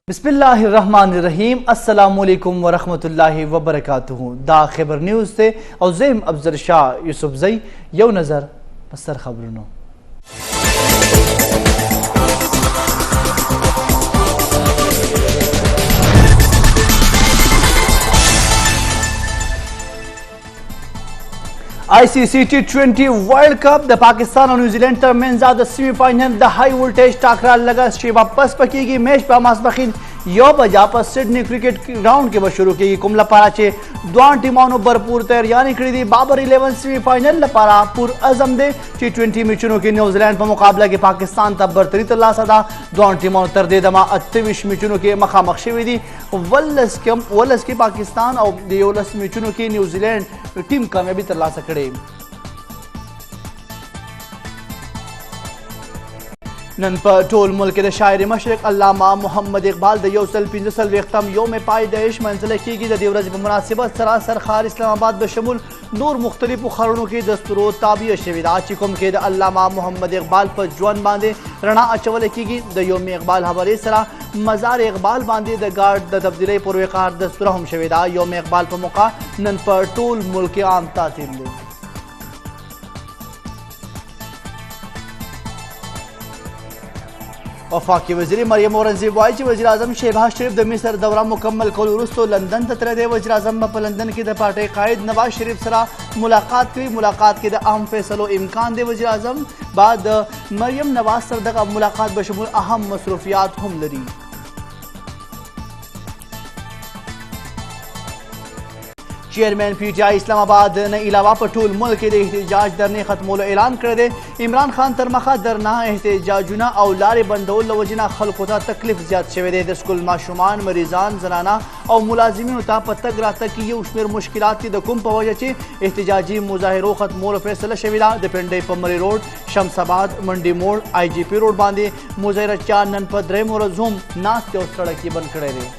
बिस्मिल्लाहिर्रहमानिर्रहीम अस्सलामुअलैकुम वरहमतुल्लाहि वबरकातुहू दा खबर न्यूज़ थे और ज़ेम अफजल शाह यूसुफजई यो नज़र बसर खबरनो ICC T20 world cup the Pakistan और न्यूजीलैंड तरमें the semifinal the high voltage टाकरा लगा शेबा पस पकीगी मैच पर मासबखीन यो बजा पर सिडनी क्रिकेट ग्राउंड के शुरू की कुमला पाराचे द्वान टीमानो भरपूर तैयारी करी दी बाबर 11 सेमीफाइनल लपारा पुर अजम दे T20 मिचुनों की न्यूजीलैंड पर मुकाबला के पाकिस्तान तब बरतरी तल्ला सदा द्वान टीमानो तरदे दमा 28 मिचुनों के मखामख शेवी दी वल्लस के पाकिस्तान और देवलस मिचुनों की न्यूजीलैंड टीम कामयाबी तल्ला सकड़े नन पर टोल मुल्क के शायर मशरक अल्लामा मोहम्मद इकबाल दयोसल पिंजसल वेख्तम योम पायदाइश मंजिल की दिवरज मुनासिबत सरासर खार इस्लामाबाद बशमुल नूर मुख्तलिफ खरणों की दस्तूर ताबिय शविदा चिकुम के अल्लामा मोहम्मद इकबाल पर जुआन बांधे रणा अचवल की योम इकबाल हवाले सरा मजार इकबाल बांधे द गार्ड द तब्दील पुरवकार दस्तूर हम शविदा योम इकबाल पर मौका नन पर टोल मुल्क के आम तातीम दे वफाकी वज़ीर मरियम औरंगज़ेब वाई वज़ीर आज़म शहबाज शरीफ द मिसर दौरा मुकम्मल को रुस्तो लंदन ततरदे वज़ीर आज़म प लंदन की द पार्टी कायद नवाज शरीफ सरा मुलाकात की मुलाकात के द अहम फैसलो इम्कान दे वज़ीर आज़म बाद मरियम नवाज सरदक मुलाकात बशमूल अहम मसरूफियात हम लरी चेयरमैन PTI इस्लामाबाद ने अलावा पटूल मुल्क के एहतजाज दरने खत्मोल ऐलान कर दे इमरान खान तरमखा दरना एहतजाजुना और लारे बंदोल वजना खलकोता तकलीफ ज्यादा शवे दे स्कूल माशुमान मरीजान जनाना और मुलाजिमीन ता पतक रात की ये उशमेर मुश्किलात की दकुम पवजह चे एहतजाजी मुजाहिरो खत्मोल फैसला शविदा दपेंडे पमरी रोड शमसाबाद मंडी मोड़ IGP रोड बांधे मुजाहिरा चार नन पदरे मोरजुम नाच के सड़क की बंद करे दे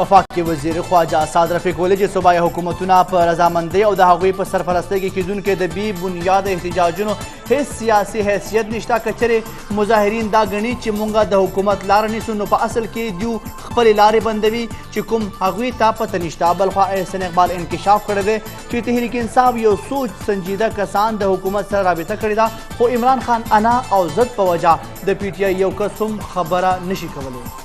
वफाक के वजीर ख्वाजा साद रफीक वली सूबाई हुकूमतुना पर रजामंदी और दहावी पर सरफरस्ती की के दबी बुनियाद एहतजाजुनो सियासी हैसियत निश्ता कचरे मुजाहिरीन दा गणी चिमुंगा द हुकूमत लारनी सुनो पर असल के दू खपल लारे बंदवी चिकुम हगवी ता पत निश्ता बल्खा एहसन इकबाल इंकशाफ कर दे कि तहरीक इंसाफ यो सोच संजीदा कसान द हुकूमत से राबिता करेदा हो इमरान खान अना और जद पवजा द PTI यो कसम खबरा नशी कवले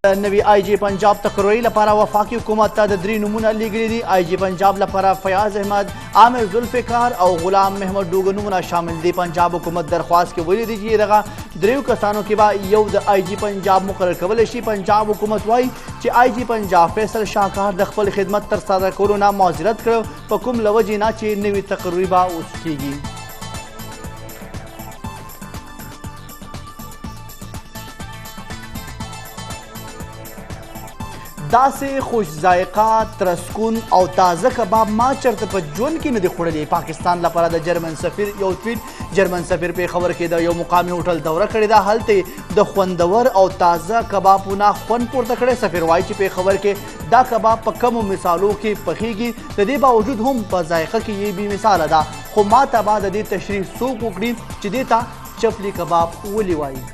नवी IG पंजाब तकरोई लपारा वफाकी हुकूमत दरी नमूना ली गई दी IG पंजाब लपारा फयाज अहमद आमिर जुल्फ़िकार और गुलाम महमद डूग नमूना शामिल दी पंजाब हुकूमत दरख्वास्त के वली दीजिए रगा द्रेव कसानों के बाद यौद IG पंजाब मुकर्रर कवलशी पंजाब हुकूमत वाई कि IG पंजाब फैसल शाहकार दखल खिदमत तर सादा कोरोना मौजरत करो पकुम लवजीना चे नवी तकरीबा उसकी दासे खुश जायका तरसकुन और ताज़ा कबाब माँ चरत पर जोन की नदी खुड़े पाकिस्तान लपरा द जर्मन सफिर यो ट्वीट जर्मन सफिर पे खबर के द यो मुकामी होटल दौरा करे दा हलते द खुंदवर और ताज़ा कबाब पुना खुन पुर तकड़े सफिर वाइच पे खबर के दा कबाब पकम मिसालों की पखीगी तदे बावजूद हम बजायका की ये भी मिसाल अदा खुमा तबाद दी तशरीफ सूक उकड़ी चिदेता चपली कबाब वली वाई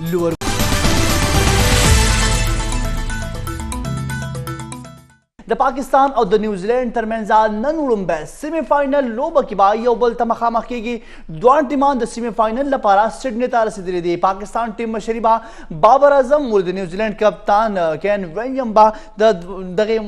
लोअर द पाकिस्तान और द न्यूजीलैंड तरमेंजा नन उड़ुम्बे सेमीफाइनल लोब की बा यो बल तमखा की द्वान टीमान द सेमीफाइनल लपारा सिडनी तार से दी पाकिस्तान टीम मशरीबा बाबर आजम और द न्यूजीलैंड कप्तान केन विलियम बा दगे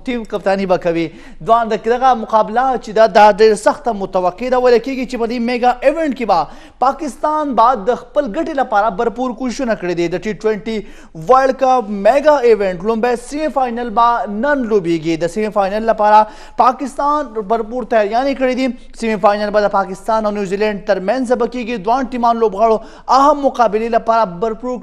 टीम कप्तानी बकवी द्वान दगा मुकाबला चिदा द सख्त मुतवक्की दा वले की चिपदी मेगा इवेंट की बा पाकिस्तान बाद द खपल गटे लपारा भरपूर कोशिश न करे दे द T20 world cup mega event लोम्बे सेमीफाइनल बा नन لوبیږي د سیمی فاینل لپاره پاکستان भरपूर تیاریانې کړې دي سیمی فاینل به د پاکستان او نیوزیلینډ ترمنځ به کیږي دوه ټیمانو لوبغاړو اهم مقابلې لپاره भरपूर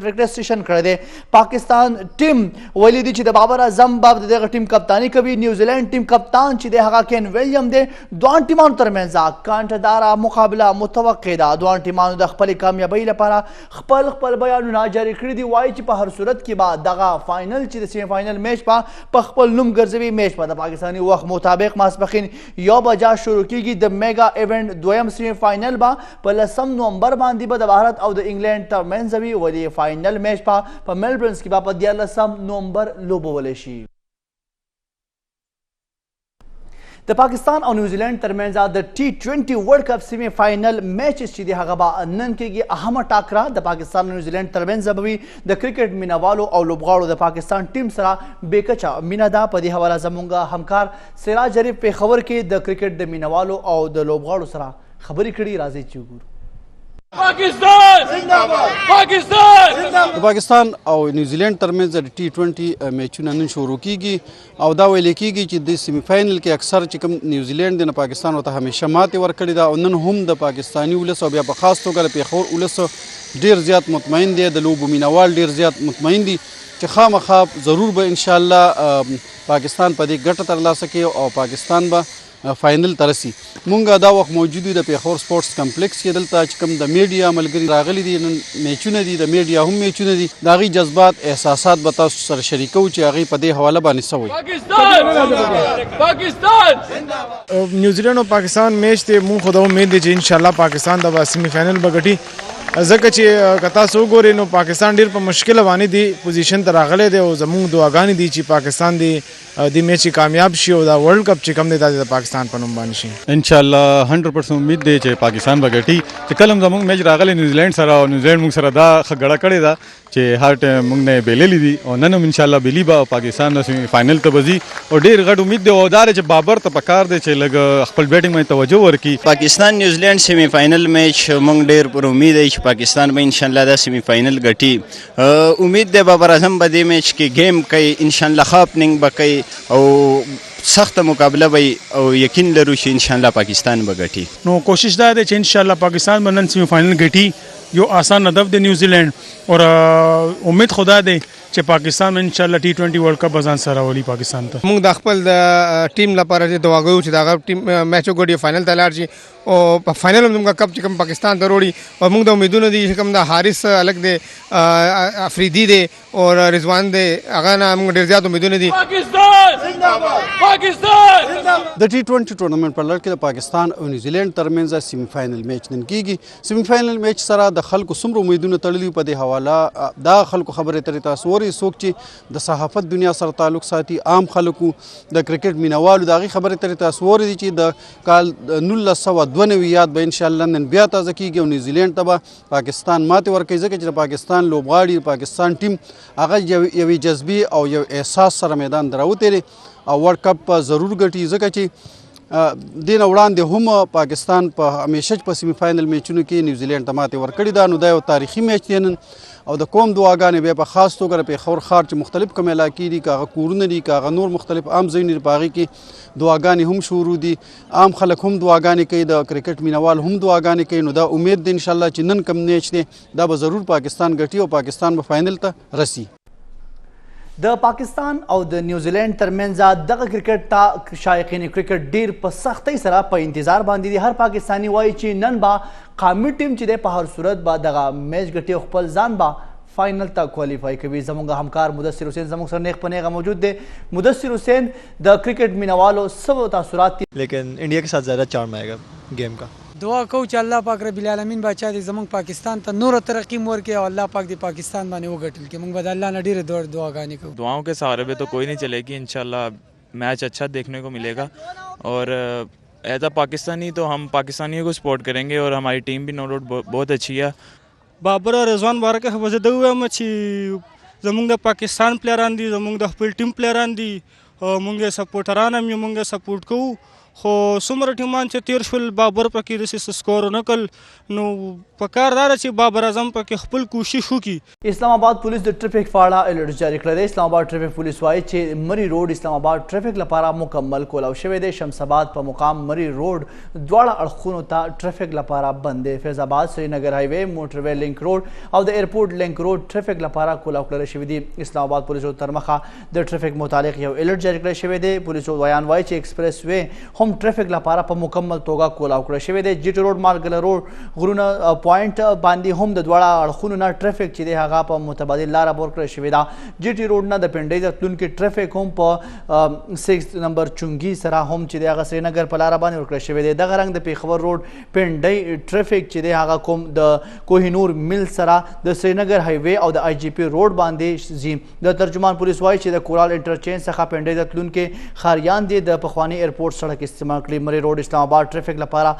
پریکټس سیشن کړی دی پاکستان ټیم ویلي دي چې د بابر اعظم باب دغه ټیم کپتانی کوي نیوزیلینډ ټیم کپتان چې دی هغه کین ویلیام دی دوه ټیمانو ترمنځ کانټداره مقابله متوقع ده دوه ټیمانو د خپل کامیابی لپاره خپل بیانونه جاری کړي دي وایي چې په هر صورت کې به دغه فاینل چې د سیمی فاینل میچ په خپل نوم ګرځوي میچ په د پاکستاني وخت مطابق ماسپښین 1 بجه شروع کیږي د میگا ایونت دویم سیمی فاینل به په 10 نومبر باندې به د بھارت او د انګلند ترمنځ وي ولې فاینل میچ په میلبورن کې به په 14 نومبر لوبول شي د پاکستان او نیوزیلینډ ترمنځ د T20 ورلد کپ سیمی فاینل میچز چې دی هغه به نن کېږي اهمه ټاکره د پاکستان او نیوزیلینډ ترمنځ به وي د کرکټ مینوالو او لوبغاړو د پاکستان ټیم سره بېکچه مینه ده په دې حواله زموږ همکار سراج شریف پېښور کې د کرکټ د مینوالو او د لوبغاړو سره خبرې کړي راځي چې وګورو د پاکستان او نیوزیلینډ ترمنځ د T20 میچونه نن شروع کیږي او دا ویل کیږي چې د سیمی فاینل کې اکثر چې کوم نیوزیلینډ د پاکستان ته همیشه ماتې ورکړې ده او نن هم د پاکستاني ولس او بیا په خاص توګه د پېښور ولس ډیر زیات مطمئن دی د لوبو مینوال ډیر زیات مطمئن دي چې خامخا ضرور به ان شاء الله پاکستان په دې ګټه ترلاسه کوي او پاکستان به فاینل ته رسي مونږ دا وخت موجود یو د پېښور سپورټس کمپلیکس کې دلته چې کوم د میډیا ملګري راغلي دي نن میچونه دي د میډیا هم میچونه دي د هغې جذبات احساسات به تاسو سره شریکوو چې هغې په دې حواله باندې څه وایي نیوزیلینډ او پاکستان میچ دی مونږ خو د امید دی چې انشاءالله پاکستان د سیمی فاینل به ګټي ځکه چې که تاسو وګورئ نو پاکستان ډېر په مشکله باندې دی پوزیشن ته راغلی دی او زموږ دعاګانې دي چې پاکستان دې میچ کامیاب شي او دا ورلد کپ چې کوم دی دا د پاکستان په نوم باندې شي ان شاء الله 100% امید دی چې پاکستان به ګټي چې کله زموږ میچ راغلی نیوزیلینډ سره او نیوزیلینډ موږ سره دا ښه ګړه کړې ده چې هر ټایم موږ نه بیللې دي او نن هم ان شاء الله بیلی به پاکستان د فاینل ته وځي او ډېر غټ امید دی او دا چې بابر ته پکار دی چې لږ خپل بیټینګ باندې توجه ورکړي پاکستان نیوزیلینډ سیمی فاینل میچ موږ ډېر پر امید دی چې پاکستان به ان شاء الله دا سیمی فاینل ګټي امید دی بابر اعظم به دې میچ کې گیم کوي ان شاء الله ښه اپننګ به کوي او سخت مقابله وي او یقین لرو چې ان شاء الله پاکستان به ګټي نو کوشش دا ده چې ان شاء الله پاکستان به نن سیمی فاینل ګټي یو آسان هدف دی نیوزیلینډ او امید خدا دی چې پاکستان ان شاء الله T20 ورلد کپ ځان سره راولي پاکستان ته موږ د خپل د ټیم لپاره دعا کوو چې دا ټیم میچ وګړي فاینل ته لاړ شي او په فاینل هم موږ کپ چې کوم پاکستان ته وروړي او موږ د امیدونو دي چې کوم د حارث الګ دی افریدي دی او رضوان دی هغه نه موږ ډېر زیات امیدونه دي د T20 ټورنمنټ په لړ کې د پاکستان او نیوزیلینډ ترمنځ سیمی فاینل میچ نن کیږي سیمی فاینل میچ سره د خلکو څومره امیدونه تړلي په دې حواله دا خلکو خبرې ترې تاسو اورئ څوک چې د صحافت دنیا سره تعلق ساتي عام خلکو د کرکټ مینوالو د هغې خبرې ترې تاسو اورئ چې د کال 1992 یاد به انشاءالله نن بیا تازه کیږي او نیوزیلینډ ته به پاکستان ماتې ورکوي ځکه چې د پاکستان لوبغاړي پاکستان ټیم هغه یوې جذبې او یو احساس سره میدان ته راوتلی او ورلد کپ ضرور ګټي ځکه چې دې نه وړاندې هم پاکستان په همیشه په سیمی فاینل میچونو کې نیوزیلینډ ته ماتې ورکړې ده نو دا یو تاریخي میچ دی نن او د قوم دعاګانې بیا په خاص توګه د پېښور ښار چې مختلف کوم علاقې دي که هغه کورونه دي که هغه نور مختلف عام ځایونه دي په هغې کې دعاګانې هم شروع دي عام خلک هم دعاګانې کوي د کرکټ مینوال هم دعاګانې کوي نو دا امید دی انشاءالله چې نن کوم میچ دی دا به ضرور پاکستان ګټي او پاکستان به فاینل ته رسي د پاکستان او د نیوزیلینډ ترمنځ دغه کرکټ ته شایقین کرکټ ډیر په سختۍ سره په انتظار باندې دي هر پاکستاني وایي چې نن به قامي ټیم چې دی په هر صورت به دغه میچ ګټي او خپل ځان به فاینل ته کوالیفای کوي زموږ همکار مدثر حسین زموږ سره نیغ په نیغه موجود دی مدثر حسین د کرکټ مینوالو څه تاثرات دي لیکن انڈیا کے ساتھ زیادہ چارم آئے گا گیم کا دعا کوو چې الله پاک رب العالمین بچا دې زموږ پاکستان ته نور ترقی ورکړي او الله پاک دې پاکستان باندې وګټل کې موږ به د الله نه ډېرې دعاګانې کوو دعاؤں کے سہارے پہ تو کوئی نہیں چلے گی انشاءاللہ میچ اچھا دیکھنے کو ملے گا اور ایز اے پاکستانی تو ہم پاکستانیوں کو سپورٹ کریں گے اور ہماری ٹیم بھی نو ڈاؤٹ بہت اچھی ہے بابر رضوان بارکه خبره ده وایم چې زموږ د پاکستان پلیران دي زموږ د خپل ټیم پلیران دي موږ سپورټران هم یو موږ سپورټ کوو خو څومره ټیمان چې تیر شول بابر پکې داسې سکور ونه کړ نو پکار دا ده چې بابر اعظم پکې خپل کوشش وکړي. اسلام آباد پولیس د ټریفیک په اړه الرټ جاری کړی دی. اسلام آباد ټریفیک پولیس وایي چې مری روډ اسلام آباد ټریفیک لپاره مکمل کولاو شوی دی. شمس آباد په مقام مری روډ دواړه اړخونو ته ټریفیک لپاره بند دی. فیض آباد سرینگر هایوے موټروے لینک روډ او د ایرپورټ لینک روډ ټریفیک لپاره کولاو کړل شوی دی. اسلام آباد پولیسو تر مخه د ټریفیک متعلق یو الرټ جاری کړی شوی دی. پولیسو بیان وایي چې ایکسپریس وے هم ټریفیک لپاره په مکمل توګه کولاو کړل شوی دی. جی ټي روډ مالګل روډ غرونه پوینټ باندې هم د دواړه اړخونو نه ټریفیک چې دی هغه په متبادل لاره بور کړل شوې ده. جی ټي روډ نه د پنډۍ د تلونکي ټریفیک هم په 6 نمبر چونګي سره هم چې دی هغه سرینګر په لاره باندې ورکړل شوی دی. دغه رنګ د پیښور روډ پنډۍ ټریفیک چې دی هغه کوم د کوهینور میل سره د سرینګر هایوے او د آی جی پی روډ باندې ځي. د ترجمان پولیس وایي چې د کورال انټرچینج څخه پنډۍ د تلونکي خاریان دي د پخواني ایرپورټ سړک استعمال کړي. مری روډ اسلام آباد ټریفیک لپاره